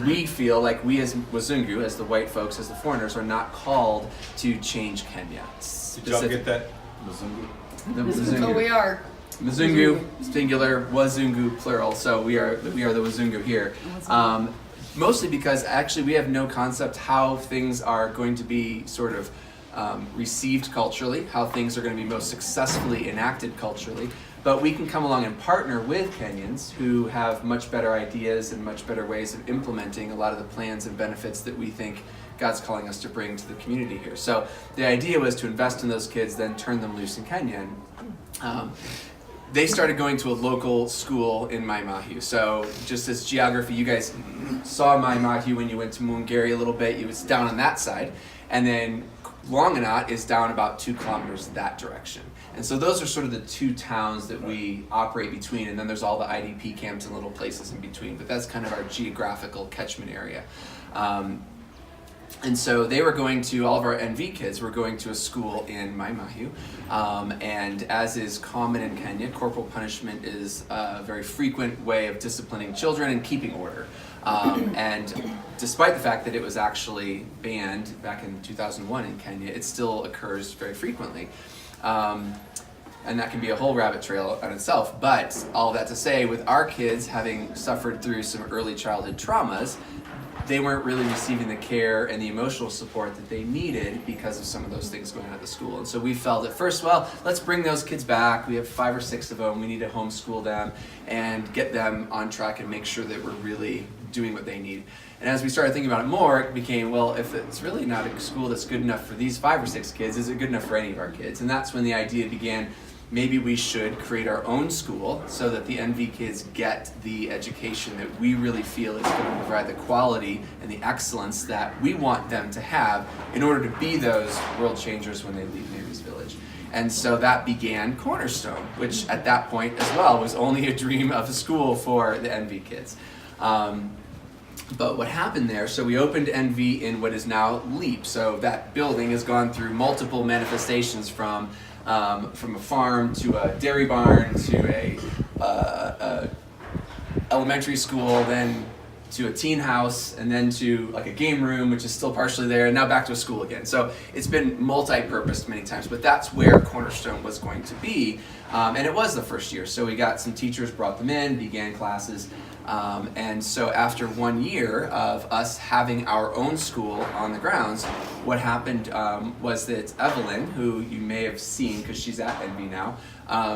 We feel like we as Wazungu, as the white folks, as the foreigners, are not called to change Kenya. Did y'all get that? The So we are. Mzungu, singular, Wazungu, plural, so we are the Wazungu here. Mostly because actually we have no concept how things are going to be sort of received culturally, how things are going to be most successfully enacted culturally, but we can come along and partner with Kenyans who have much better ideas and much better ways of implementing a lot of the plans and benefits that we think God's calling us to bring to the community here. So the idea was to invest in those kids, then turn them loose in Kenya. And, they started going to a local school in Mai Mahiu. So just as geography, you guys saw Mai Mahiu when you went to Mungari a little bit. It was down on that side. And then Longanot is down about 2 kilometers that direction. And so those are sort of the 2 towns that we operate between. And then there's all the IDP camps and little places in between. But that's kind of our geographical catchment area. And so they were going to, all of our NV kids were going to a school in Mai Mahiu. And as is common in Kenya, corporal punishment is a very frequent way of disciplining children and keeping order. And despite the fact that it was actually banned back in 2001 in Kenya, it still occurs very frequently. And that can be a whole rabbit trail on itself. But all that to say, with our kids having suffered through some early childhood traumas, they weren't really receiving the care and the emotional support that they needed because of some of those things going on at the school. And so we felt at first, well, let's bring those kids back. We have 5 or 6 of them. We need to homeschool them and get them on track and make sure that we're really doing what they need. And as we started thinking about it more, it became, well, if it's really not a school that's good enough for these 5 or 6 kids, is it good enough for any of our kids? And that's when the idea began, maybe we should create our own school so that the NV kids get the education that we really feel is going to provide the quality and the excellence that we want them to have in order to be those world changers when they leave Mary's Village. And so that began Cornerstone, which at that point as well was only a dream of a school for the NV kids. But what happened there, so we opened NV in what is now LEAP. So that building has gone through multiple manifestations from a farm to a dairy barn to a elementary school, then to a teen house, and then to like a game room, which is still partially there, and now back to a school again. So it's been multi-purposed many times, but that's where Cornerstone was going to be. And it was the first year. So we got some teachers, brought them in, began classes. And so after 1 year of us having our own school on the grounds, what happened was that Evelyn, who you may have seen because she's at NV now,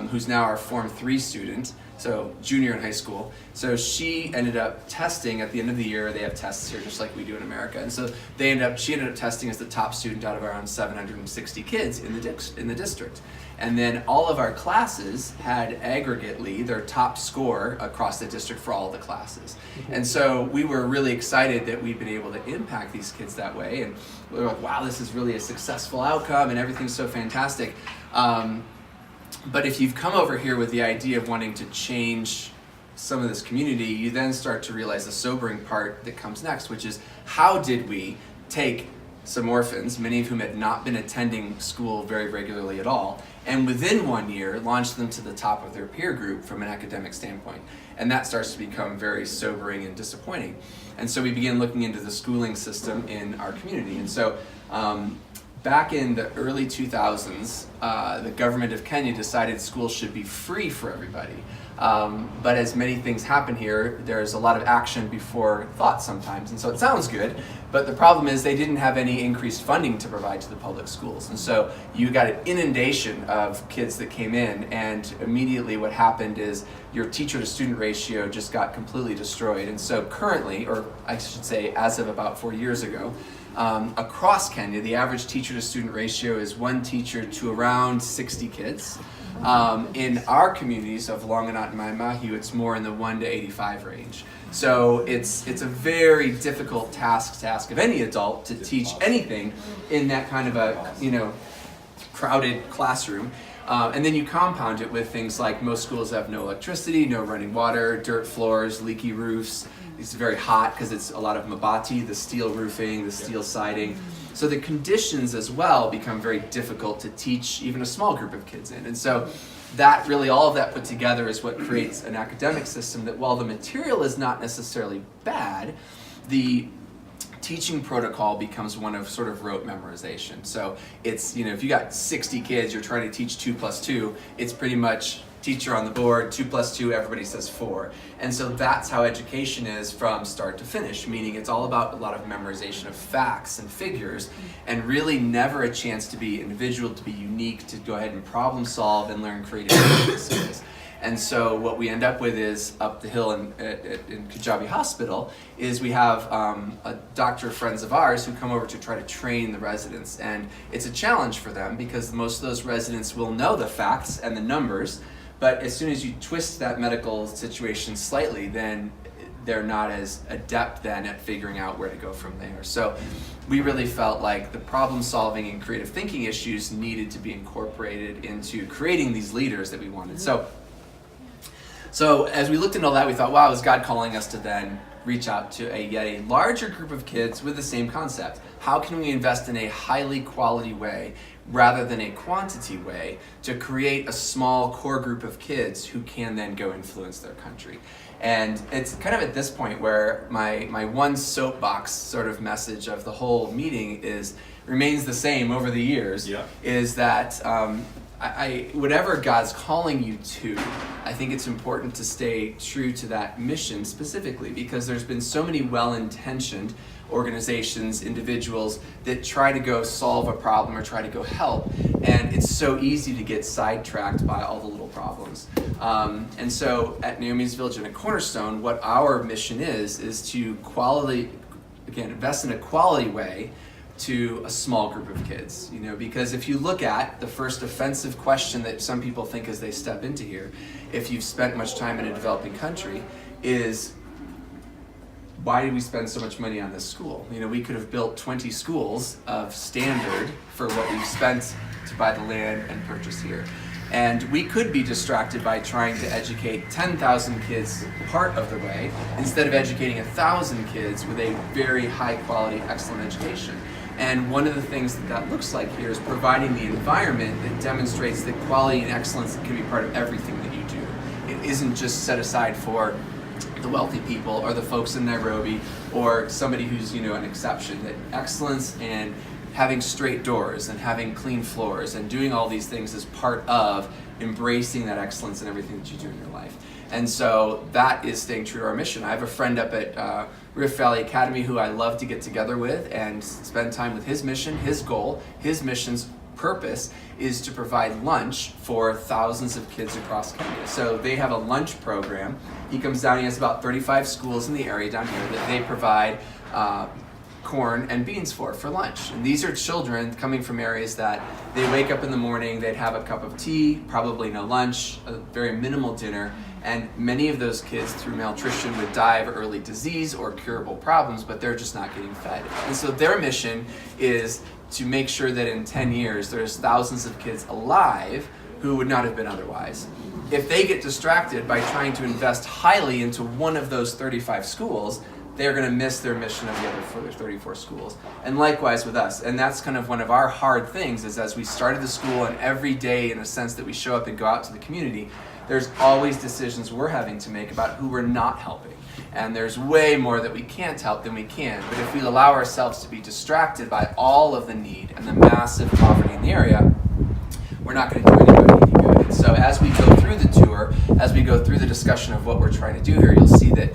who's now our Form 3 student, so junior in high school, so she ended up testing at the end of the year. They have tests here just like we do in America. And so she ended up testing as the top student out of around 760 kids in the district. And then all of our classes had aggregately their top score across the district for all the classes. And so we were really excited that we'd been able to impact these kids that way. And we were like, wow, this is really a successful outcome and everything's so fantastic. But if you've come over here with the idea of wanting to change some of this community, you then start to realize the sobering part that comes next, which is how did we take some orphans, many of whom had not been attending school very regularly at all, and within 1 year launch them to the top of their peer group from an academic standpoint. And that starts to become very sobering and disappointing. And so we began looking into the schooling system in our community. And so back in the early 2000s, the government of Kenya decided schools should be free for everybody. But as many things happen here, there's a lot of action before thought sometimes. And so it sounds good, but the problem is they didn't have any increased funding to provide to the public schools. And so you got an inundation of kids that came in, and immediately what happened is your teacher to student ratio just got completely destroyed. And so currently, or I should say as of about 4 years ago, across Kenya, the average teacher to student ratio is 1 teacher to around 60 kids. In our communities of Longanot and Mai Mahiu, it's more in the 1 to 85 range. So it's a very difficult task of any adult to teach anything in that kind of a crowded classroom. And then you compound it with things like most schools have no electricity, no running water, dirt floors, leaky roofs. It's very hot because it's a lot of mabati, the steel roofing, the steel siding. So the conditions as well become very difficult to teach even a small group of kids in. And so that really, all of that put together is what creates an academic system that while the material is not necessarily bad, the teaching protocol becomes one of sort of rote memorization. So it's, if you got 60 kids, you're trying to teach 2 plus 2, it's pretty much teacher on the board, 2 plus 2, everybody says 4. And so that's how education is from start to finish, meaning it's all about a lot of memorization of facts and figures, and really never a chance to be individual, to be unique, to go ahead and problem solve and learn creative skills. And so what we end up with is, up the hill in Kajabi Hospital, is we have a doctor friends of ours who come over to try to train the residents. And it's a challenge for them because most of those residents will know the facts and the numbers, but as soon as you twist that medical situation slightly, then they're not as adept then at figuring out where to go from there. So we really felt like the problem solving and creative thinking issues needed to be incorporated into creating these leaders that we wanted. So as we looked into all that, we thought, wow, is God calling us to then reach out to yet a larger group of kids with the same concept? How can we invest in a highly quality way rather than a quantity way to create a small core group of kids who can then go influence their country? And it's kind of at this point where my one soapbox sort of message of the whole meeting remains the same over the years, is that whatever God's calling you to, I think it's important to stay true to that mission specifically, because there's been so many well-intentioned organizations, individuals that try to go solve a problem or try to go help, and it's so easy to get sidetracked by all the little problems. And so at Naomi's Village and at Cornerstone, what our mission is to invest in a quality way to a small group of kids, because if you look at the first offensive question that some people think as they step into here, if you've spent much time in a developing country, is why did we spend so much money on this school? We could have built 20 schools of standard for what we've spent to buy the land and purchase here. And we could be distracted by trying to educate 10,000 kids part of the way instead of educating 1,000 kids with a very high quality, excellent education. And one of the things that looks like here is providing the environment that demonstrates that quality and excellence can be part of everything that you do. It isn't just set aside for the wealthy people or the folks in Nairobi or somebody who's an exception. That excellence and having straight doors and having clean floors and doing all these things is part of embracing that excellence in everything that you do in your life. And so that is staying true to our mission. I have a friend up at Rift Valley Academy who I love to get together with and spend time with. His mission, his goal, his mission's purpose is to provide lunch for thousands of kids across Kenya. So they have a lunch program. He comes down, he has about 35 schools in the area down here that they provide corn and beans for lunch. And these are children coming from areas that they wake up in the morning, they'd have a cup of tea, probably no lunch, a very minimal dinner, and many of those kids through malnutrition would die of early disease or curable problems, but they're just not getting fed. And so their mission is to make sure that in 10 years there's thousands of kids alive who would not have been otherwise. If they get distracted by trying to invest highly into one of those 35 schools, they're going to miss their mission of the other 34 schools. And likewise with us. And that's kind of one of our hard things is as we started the school and every day in a sense that we show up and go out to the community, there's always decisions we're having to make about who we're not helping. And there's way more that we can't help than we can. But if we allow ourselves to be distracted by all of the need and the massive poverty in the area, we're not going to do anybody any good. And so as we go through the tour, as we go through the discussion of what we're trying to do here, you'll see that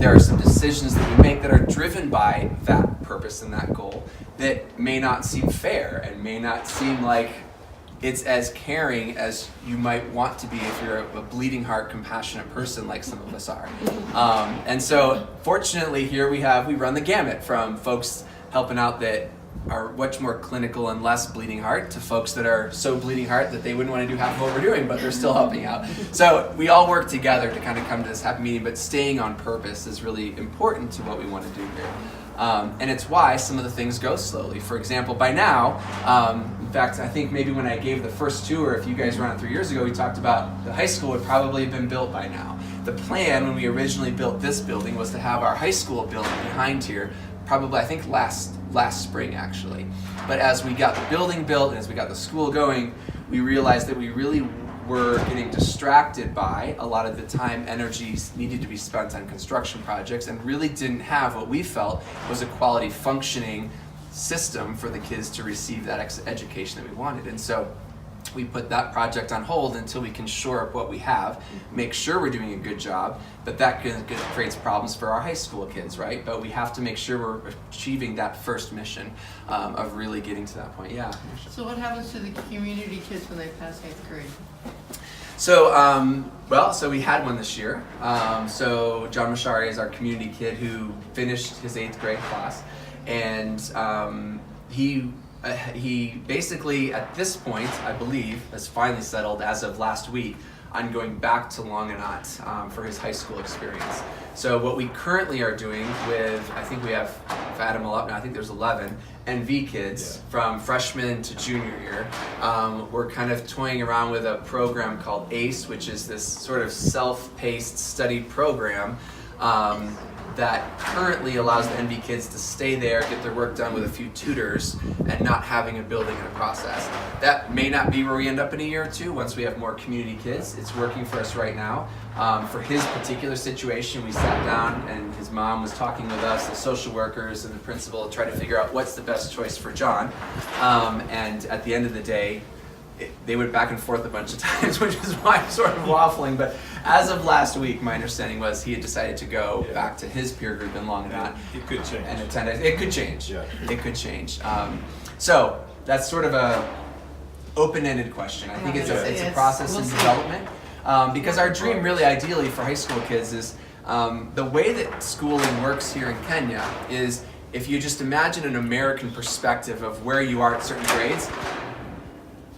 there are some decisions that we make that are driven by that purpose and that goal that may not seem fair and may not seem like it's as caring as you might want to be if you're a bleeding heart, compassionate person like some of us are. And so fortunately here we run the gamut from folks helping out that are much more clinical and less bleeding heart to folks that are so bleeding heart that they wouldn't want to do half of what we're doing, but they're still helping out. So we all work together to kind of come to this happy meeting, but staying on purpose is really important to what we want to do here. And it's why some of the things go slowly. For example, by now, in fact, I think maybe when I gave the first tour, if you guys were on it 3 years ago, we talked about the high school would probably have been built by now. The plan when we originally built this building was to have our high school building behind here, probably I think last spring actually. But as we got the building built and as we got the school going, we realized that we really were getting distracted by a lot of the time, energies needed to be spent on construction projects, and really didn't have what we felt was a quality functioning system for the kids to receive that education that we wanted. And so we put that project on hold until we can shore up what we have, make sure we're doing a good job, but that creates problems for our high school kids, right? But we have to make sure we're achieving that first mission of really getting to that point. Yeah. So what happens to the community kids when they pass 8th grade? So, so we had one this year. So John Mashari is our community kid who finished his 8th grade class, and he basically, at this point, I believe, has finally settled as of last week on going back to Longanot for his high school experience. So what we currently are doing with, I think we have, if I add them all up now, I think there's 11 NV kids from freshman to junior year. We're kind of toying around with a program called ACE, which is this sort of self-paced study program that currently allows the NV kids to stay there, get their work done with a few tutors, and not having a building and a process. That may not be where we end up in a year or two once we have more community kids. It's working for us right now. For his particular situation, we sat down and his mom was talking with us, the social workers and the principal, to try to figure out what's the best choice for John. And at the end of the day, they went back and forth a bunch of times, which is why I'm sort of waffling. But as of last week, my understanding was he had decided to go back to his peer group in Longanot. It could change. And attend. It could change. Yeah. It could change. So that's sort of a open-ended question. I think it's a process in development. Because our dream, really, ideally for high school kids, is the way that schooling works here in Kenya is, if you just imagine an American perspective of where you are at certain grades.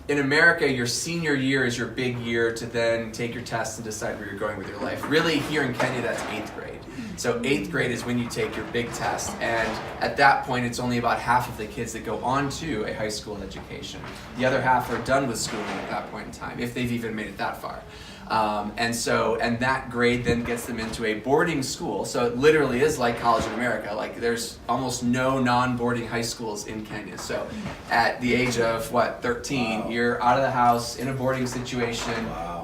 In America, your senior year is your big year to then take your tests and decide where you're going with your life. Really, here in Kenya, that's 8th grade. So 8th grade is when you take your big test, and at that point, it's only about half of the kids that go on to a high school education. The other half are done with schooling at that point in time, if they've even made it that far. And that grade then gets them into a boarding school. So it literally is like college in America. Like, there's almost no non-boarding high schools in Kenya. So at the age of 13, you're out of the house in a boarding situation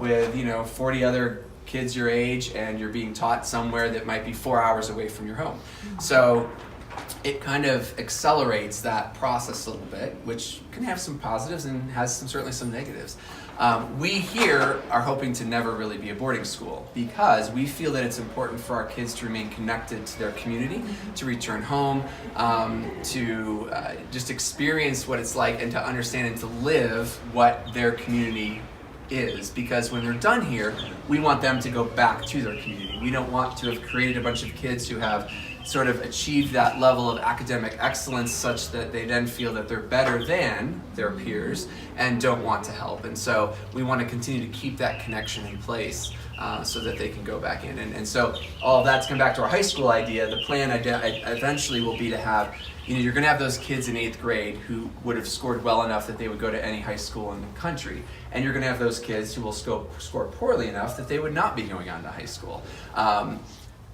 with 40 other kids your age, and you're being taught somewhere that might be 4 hours away from your home. So it kind of accelerates that process a little bit, which can have some positives and has certainly some negatives. We here are hoping to never really be a boarding school, because we feel that it's important for our kids to remain connected to their community, to return home, to just experience what it's like and to understand and to live what their community is. Because when they're done here, we want them to go back to their community. We don't want to have created a bunch of kids who have sort of achieved that level of academic excellence such that they then feel that they're better than their peers and don't want to help. And so we want to continue to keep that connection in place so that they can go back in. And so all of that's come back to our high school idea. The plan eventually will be to have, you're going to have those kids in 8th grade who would have scored well enough that they would go to any high school in the country. And you're going to have those kids who will score poorly enough that they would not be going on to high school.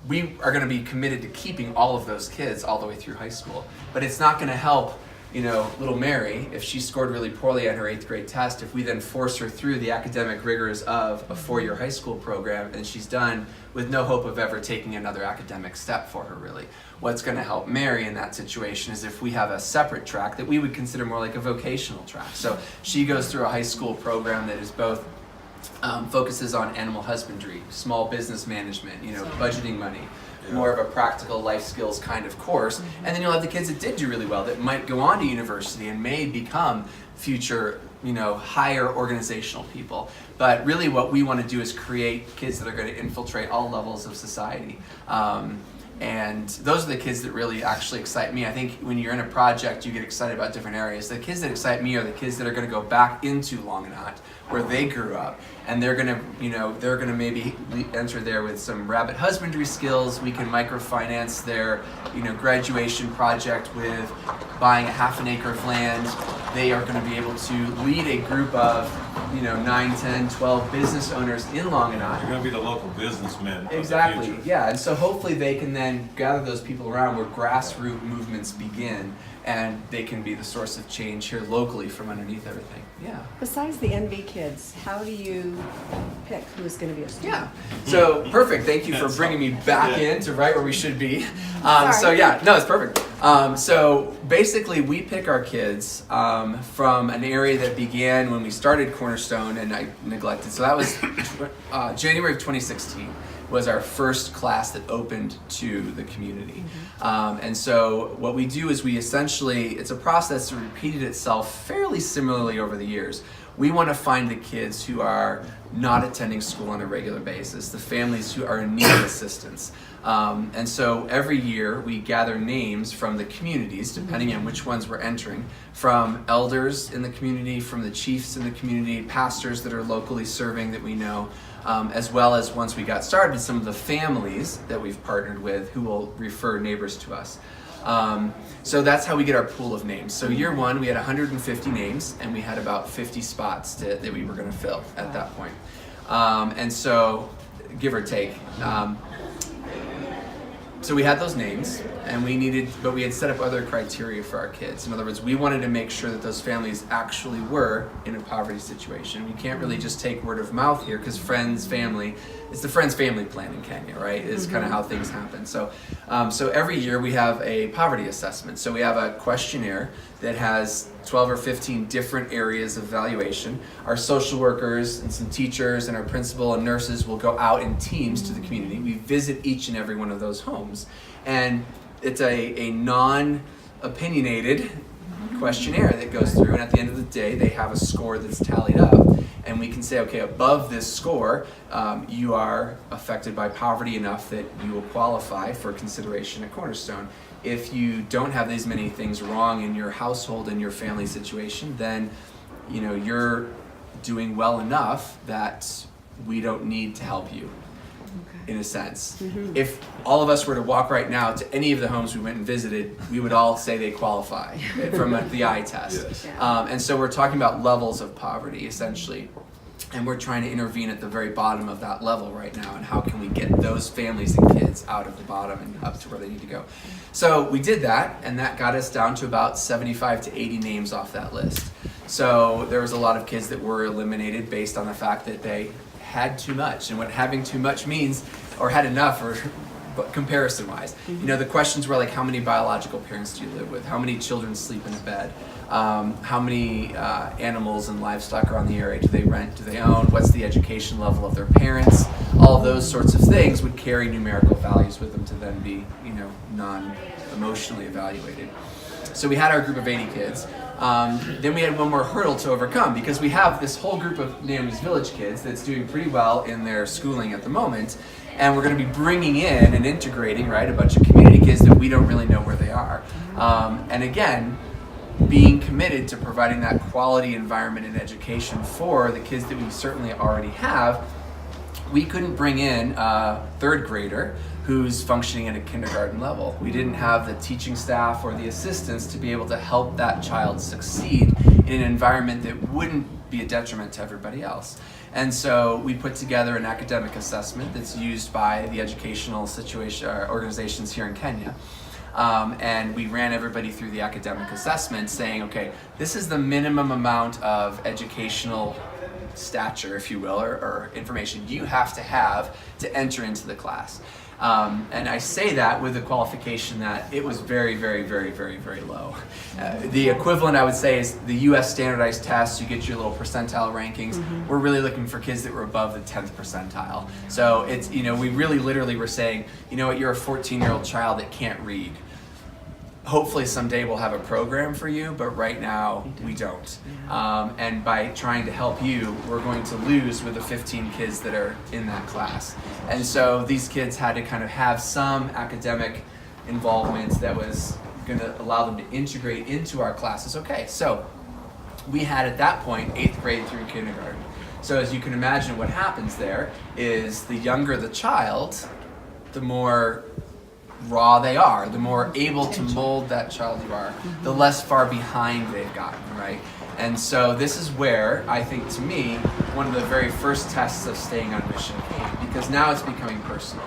We are going to be committed to keeping all of those kids all the way through high school. But it's not going to help, little Mary, if she scored really poorly on her 8th grade test, if we then force her through the academic rigors of a 4-year high school program and she's done with no hope of ever taking another academic step for her, really. What's going to help Mary in that situation is if we have a separate track that we would consider more like a vocational track. So she goes through a high school program that is both focuses on animal husbandry, small business management, budgeting money, more of a practical life skills kind of course. And then you'll have the kids that did do really well that might go on to university and may become future, higher organizational people. But really what we want to do is create kids that are going to infiltrate all levels of society. And those are the kids that really actually excite me. I think when you're in a project, you get excited about different areas. The kids that excite me are the kids that are going to go back into Longanot, where they grew up, and they're going to, maybe enter there with some rabbit husbandry skills. We can microfinance their, graduation project with buying a half an acre of land they are going to be able to lead a group of 9, 10, 12 business owners in Longanot. You're going to be the local businessmen. Exactly, Of the future. yeah. And so hopefully they can then gather those people around where grassroots movements begin, and they can be the source of change here locally from underneath everything. Yeah. Besides the NV kids, how do you pick who's going to be a student? Yeah. So perfect. Thank you for That's bringing me fun. back Yeah. into right where we should be. Sorry. So yeah, no, it's perfect. So basically, we pick our kids from an area that began when we started Cornerstone, and I neglected. So that was January of 2016 was our first class that opened to the community. And so what we do is we essentially, it's a process that repeated itself fairly similarly over the years. We want to find the kids who are not attending school on a regular basis, the families who are in need of assistance. And so every year we gather names from the communities, depending on which ones we're entering, from elders in the community, from the chiefs in the community, pastors that are locally serving that we know, as well as once we got started, some of the families that we've partnered with who will refer neighbors to us. So that's how we get our pool of names. So year one, we had 150 names, and we had about 50 spots that we were going to fill at that point. And so, give or take. So we had those names, and but we had set up other criteria for our kids. In other words, we wanted to make sure that those families actually were in a poverty situation. We can't really just take word of mouth here, because it's the Friends Family Plan in Kenya, right? Is kind of how things happen. So every year we have a poverty assessment. So we have a questionnaire that has 12 or 15 different areas of evaluation. Our social workers and some teachers and our principal and nurses will go out in teams to the community. We visit each and every one of those homes. And it's a non-opinionated questionnaire that goes through, and at the end of the day, they have a score that's tallied up. And we can say, okay, above this score, you are affected by poverty enough that you will qualify for consideration at Cornerstone. If you don't have these many things wrong in your household and your family situation, then you're doing well enough that we don't need to help you. In a sense. If all of us were to walk right now to any of the homes we went and visited, we would all say they qualify from the eye test. Yes. And so we're talking about levels of poverty, essentially. And we're trying to intervene at the very bottom of that level right now, and how can we get those families and kids out of the bottom and up to where they need to go. So we did that, and that got us down to about 75 to 80 names off that list. So there was a lot of kids that were eliminated based on the fact that they had too much, and what having too much means, or had enough, or comparison wise. The questions were like, how many biological parents do you live with? How many children sleep in a bed? How many animals and livestock are on the area? Do they rent? Do they own? What's the education level of their parents? All of those sorts of things would carry numerical values with them to then be, non-emotionally evaluated. So we had our group of 80 kids. Then we had one more hurdle to overcome, because we have this whole group of Naomi's Village kids that's doing pretty well in their schooling at the moment, and we're going to be bringing in and integrating, right, a bunch of community kids that we don't really know where they are. And again, being committed to providing that quality environment and education for the kids that we certainly already have, we couldn't bring in a third grader who's functioning at a kindergarten level. We didn't have the teaching staff or the assistants to be able to help that child succeed in an environment that wouldn't be a detriment to everybody else. And so we put together an academic assessment that's used by the educational organizations here in Kenya. And we ran everybody through the academic assessment, saying, okay, this is the minimum amount of educational stature, if you will, or information you have to enter into the class. And I say that with the qualification that it was very, very, very, very, very low. The equivalent, I would say, is the US standardized tests. You get your little percentile rankings. We're really looking for kids that were above the 10th percentile. So it's, we really literally were saying, you're a 14-year-old child that can't read. Hopefully someday we'll have a program for you, but right now we don't. And by trying to help you, we're going to lose with the 15 kids that are in that class. And so these kids had to kind of have some academic involvement that was going to allow them to integrate into our classes. Okay, so we had at that point 8th grade through kindergarten. So as you can imagine, what happens there is the younger the child, the more raw they are, the more able to mold that child you are, the less far behind they've gotten, right? And so this is where I think, to me, one of the very first tests of staying on mission came, because now it's becoming personal.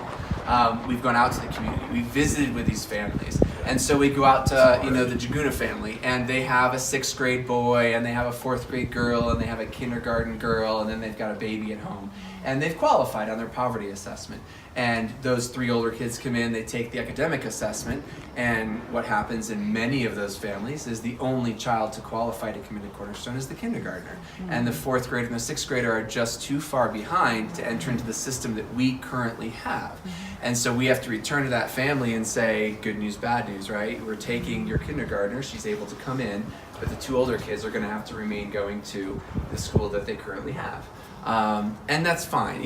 We've gone out to the community, we've visited with these families, and so we go out to the Jaguna family, and they have a 6th grade boy, and they have a 4th grade girl, and they have a kindergarten girl, and then they've got a baby at home, and they've qualified on their poverty assessment. And those 3 older kids come in, they take the academic assessment, and what happens in many of those families is the only child to qualify to come into Cornerstone is the kindergartner. And the 4th grader and the 6th grader are just too far behind to enter into the system that we currently have. And so we have to return to that family and say, good news, bad news, right? We're taking your kindergartner, she's able to come in, but the 2 older kids are gonna have to remain going to the school that they currently have. And that's fine.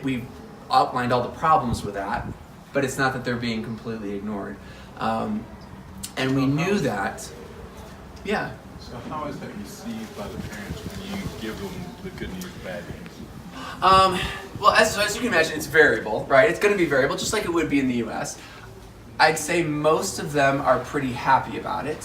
We've outlined all the problems with that, but it's not that they're being completely ignored. And we knew that, yeah. So how is that received by the parents when you give them the good news, bad news? Well, as you can imagine, it's variable, right? It's going to be variable, just like it would be in the U.S. I'd say most of them are pretty happy about it,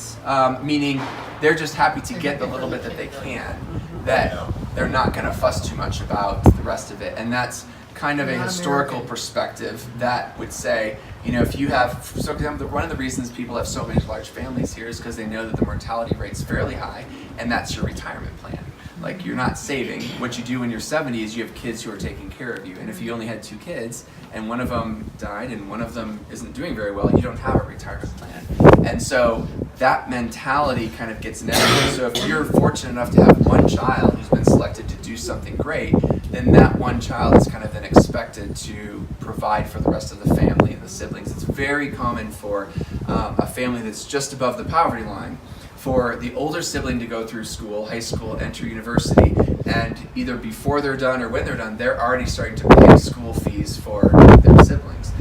meaning they're just happy to get the little bit that they can, that they're not going to fuss too much about the rest of it. And that's kind of a historical perspective that would say, if you have, so for example, one of the reasons people have so many large families here is because they know that the mortality rate's fairly high, and that's your retirement plan. Like, you're not saving. What you do when you're 70 is you have kids who are taking care of you. And if you only had 2 kids and one of them died and one of them isn't doing very well, you don't have a retirement plan. And so that mentality kind of gets negative. So if you're fortunate enough to have one child who's been selected to do something great, then that one child is kind of then expected to provide for the rest of the family and the siblings. It's very common for a family that's just above the poverty line for the older sibling to go through school, high school, enter university, and either before they're done or when they're done, they're already starting to pay school fees for their siblings.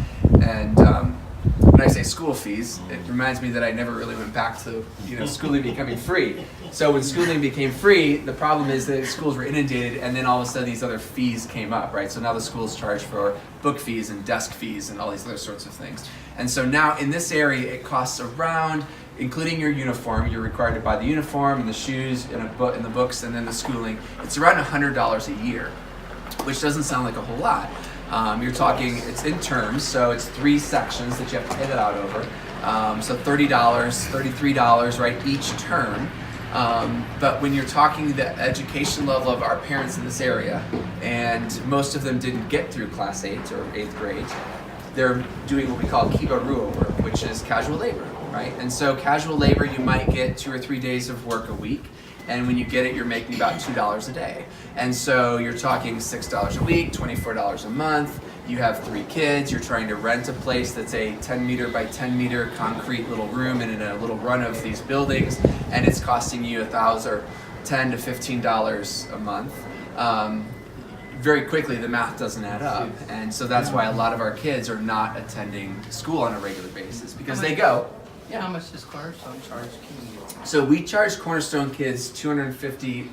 And when I say school fees, it reminds me that I never really went back to schooling becoming free. So when schooling became free, the problem is that schools were inundated, and then all of a sudden these other fees came up, right? So now the schools charge for book fees and desk fees and all these other sorts of things. And so now in this area, it costs around, including your uniform, you're required to buy the uniform and the shoes and the books and then the schooling. It's around $100 a year, which doesn't sound like a whole lot. You're talking, it's in terms, so it's 3 sections that you have to pay that out over. So $30, $33, right, each term. But when you're talking the education level of our parents in this area, and most of them didn't get through class 8 or 8th grade, they're doing what we call kibarua work, which is casual labor, right? And so casual labor, you might get 2 or 3 days of work a week, and when you get it, you're making about $2 a day. And so you're talking $6 a week, $24 a month. You have 3 kids, you're trying to rent a place that's a 10 meter by 10 meter concrete little room and in a little run of these buildings, and it's costing you $10 to $15 a month. Very quickly, the math doesn't add up, and so that's why a lot of our kids are not attending school on a regular basis, because they go. Yeah. How much does Cornerstone charge? So we charge Cornerstone kids $250.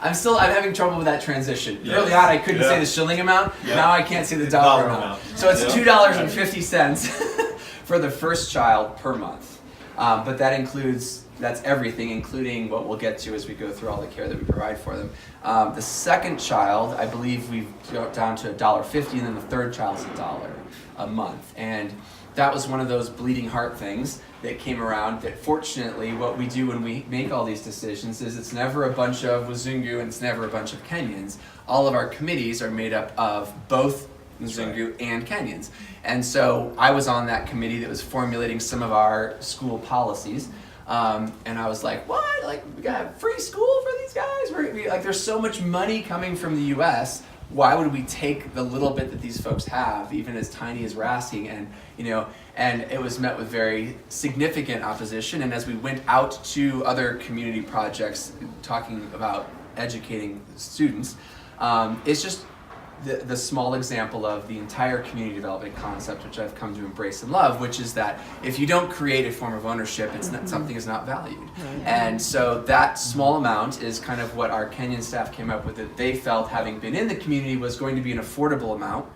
I'm having trouble with that transition. Yes. Early on, I couldn't say the shilling amount. Now I can't say the dollar amount. So it's $2.50 for the first child per month. But that includes, that's everything, including what we'll get to as we go through all the care that we provide for them. The second child, I believe we've got down to $1.50, and then the third child's $1 a month. And that was one of those bleeding heart things that came around, that fortunately what we do when we make all these decisions is it's never a bunch of Wazungu and it's never a bunch of Kenyans. All of our committees are made up of both Wazungu and Kenyans. And so I was on that committee that was formulating some of our school policies. And I was like, what? Like, we got free school for these guys? Like, there's so much money coming from the US. Why would we take the little bit that these folks have, even as tiny as we're asking? And it was met with very significant opposition. And as we went out to other community projects talking about educating students, it's just the small example of the entire community development concept, which I've come to embrace and love, which is that if you don't create a form of ownership, it's not, something is not valued. And so that small amount is kind of what our Kenyan staff came up with, that they felt, having been in the community, was going to be an affordable amount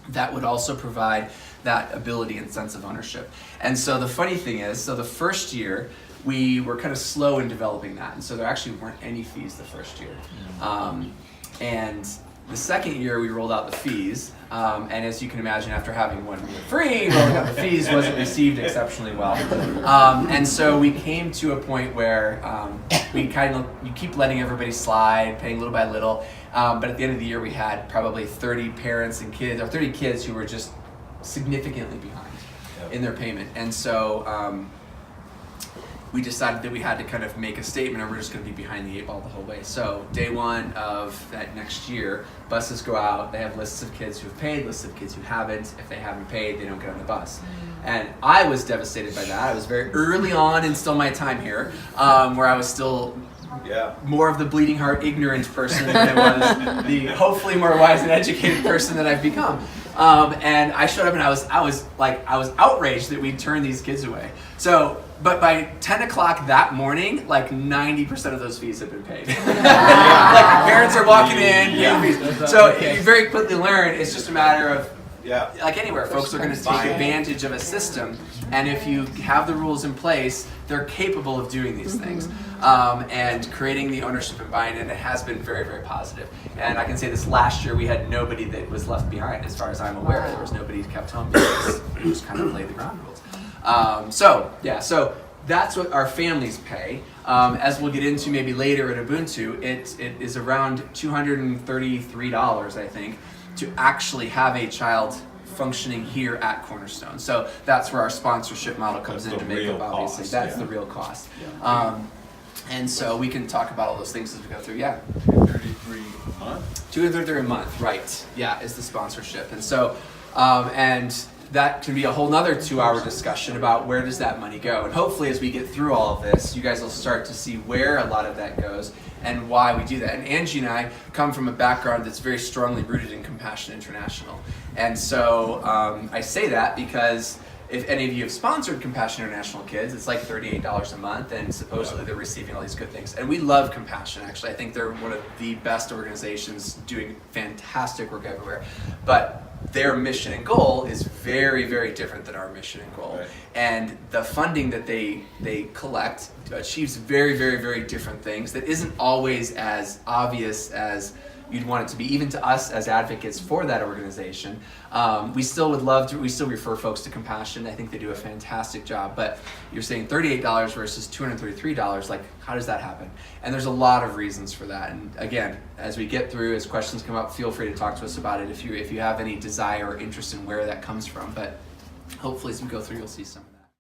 that would also provide that ability and sense of ownership. And so the funny thing is, so the first year, we were kind of slow in developing that, and so there actually weren't any fees the first year. And the second year we rolled out the fees, and as you can imagine, after having 1 year free, rolling out the fees wasn't received exceptionally well. And so we came to a point where you keep letting everybody slide, paying little by little, but at the end of the year we had probably 30 parents and kids, or 30 kids who were just significantly behind in their payment. And so we decided that we had to kind of make a statement, and we're just going to be behind the 8 ball the whole way. So day one of that next year, buses go out. They have lists of kids who have paid, lists of kids who haven't. If they haven't paid, they don't get on the bus. And I was devastated by that. I was very early on in still my time here, where I was still more of the bleeding heart ignorant person than I was the hopefully more wise and educated person that I've become. And I showed up, and I was outraged that we'd turn these kids away. So, but by 10 o'clock that morning, like 90% of those fees had been paid. Like parents are walking in, paying fees. So you very quickly learn it's just a matter of, like anywhere, folks are going to take advantage of a system, and if you have the rules in place, they're capable of doing these things. And creating the ownership and buy-in, and it has been very, very positive. And I can say this last year, we had nobody that was left behind, as far as I'm aware. There was nobody who kept home because we just kind of laid the ground rules. So that's what our families pay. As we'll get into maybe later at Ubuntu, it is around $233, I think, to actually have a child functioning here at Cornerstone. So that's where our sponsorship model comes in to make up, obviously. That's the real cost. And so we can talk about all those things as we go through. Yeah. $233 a month? $233 a month, right. Yeah, is the sponsorship. And so, and that can be a whole nother 2-hour discussion about where does that money go. And hopefully as we get through all of this, you guys will start to see where a lot of that goes and why we do that. And Angie and I come from a background that's very strongly rooted in Compassion International. And so I say that because if any of you have sponsored Compassion International kids, it's like $38 a month, and supposedly they're receiving all these good things. And we love Compassion, actually. I think they're one of the best organizations doing fantastic work everywhere. But their mission and goal is very, very different than our mission and goal. Right. And the funding that they collect achieves very, very, very different things that isn't always as obvious as you'd want it to be, even to us as advocates for that organization. We still refer folks to Compassion. I think they do a fantastic job, but you're saying $38 versus $233, like how does that happen? And there's a lot of reasons for that. And again, as we get through, as questions come up, feel free to talk to us about it if you have any desire or interest in where that comes from. But hopefully as we go through, you'll see some.